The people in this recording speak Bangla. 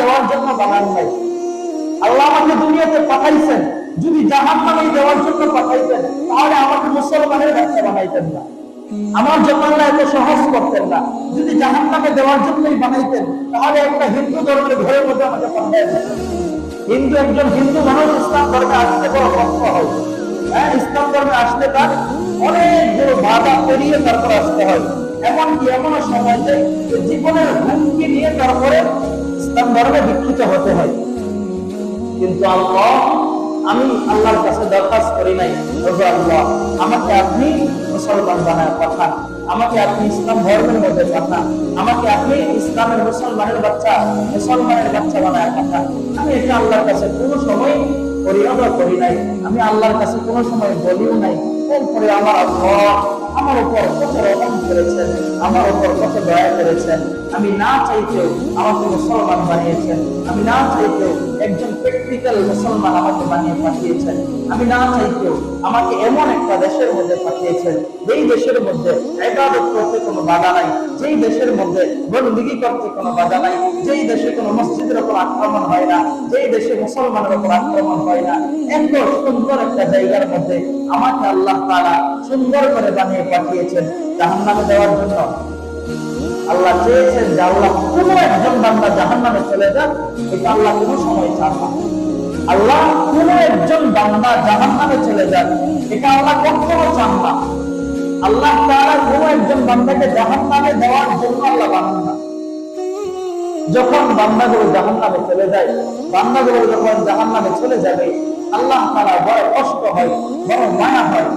দেওয়ার জন্য বানান নাই। আল্লাহ আমাকে দুনিয়াতে পাঠাইছেন, যদি জাহান্নামে দেওয়ার জন্য পাঠাইতেন তাহলে আমাকে মুসলমানের বাচ্চা বানাইতেন না, আমার জন্য আল্লাহ এত সহজ করতেন না। যদি জাহান্নামে দেওয়ার জন্যই বানাইতেন তাহলে একটা হিন্দু ধর্মের ঘরের মধ্যে আমাকে পাঠাই দিতেন। একজন হিন্দু মানুষ ইসলাম ধর্মে আসতে বড় কষ্ট হয়। হ্যাঁ, ইসলাম ধর্মে আসতে তার অনেকগুলো বাধা পেরিয়ে তারপর আসতে হয়। এমনকি এমনও সময় যে জীবনের হুমকি নিয়ে তারপরে ইসলাম ধর্মে দীক্ষিত হতে হয়। কিন্তু আমি আল্লাহর কাছে দরখাস্ত করি নাই, আল্লাহ আমাকে আপনি মুসলমান বানায় পাঠান, আমাকে আপনি ইসলাম ধর্মের মধ্যে পাঠান, আমাকে আপনি ইসলামের মুসলমানের বাচ্চা বানায় পাঠান। আমি এটা আল্লাহর কাছে কোনো সময় পরিণত করি নাই, আমি আল্লাহর কাছে কোনো সময় বলিও নাই। এরপরে আমার আল্লাহ আমার উপর কত রহম করেছেন, আমার উপর কত দয়া করেছেন। আমি না চাইতেও আমাকে মুসলমান বানিয়েছেন, আমি না চাইতেও একজন প্র্যাকটিক্যাল মুসলমান আমাকে বানিয়ে পাঠিয়েছেন, আমি না চাইতেও আমাকে এমন একটা দেশের মধ্যে পাঠিয়েছেন যেই দেশের মধ্যে ইবাদত করতে কোনো বাধা নাই, যেই দেশের মধ্যে বন্দী করতে কোনো বাধা নাই, যেই দেশে কোনো মসজিদের উপর আক্রমণ হয় না, যেই দেশে মুসলমানের উপর আক্রমণ হয় না, এত সুন্দর একটা জায়গার মধ্যে আমাকে আল্লাহ তাআলা সুন্দর করে বানিয়ে পাঠিয়েছেন জাহান্নামে দেওয়ার জন্য। আল্লাহ চেয়েছেন যে আল্লাহ কোন একজন বান্দা জাহান্নামে চলে যাক, এটা আল্লাহ কোনো সময় চান না। আল্লাহ কোন একজন বান্দা জাহান্নামে চলে যাক, এটা আল্লাহ কখনো চান না। আল্লাহ তাআলা কোন একজন বান্দাকে জাহান্নামে দেওয়ার জন্য আল্লাহ বানান না। যখন বান্দাগুলো জাহান্নামে চলে যায়, বান্দাগুলো যখন জাহান্নামে চলে যাবে, আল্লাহ তাআলা বড় কষ্ট হয়, বড় মায়া হয়।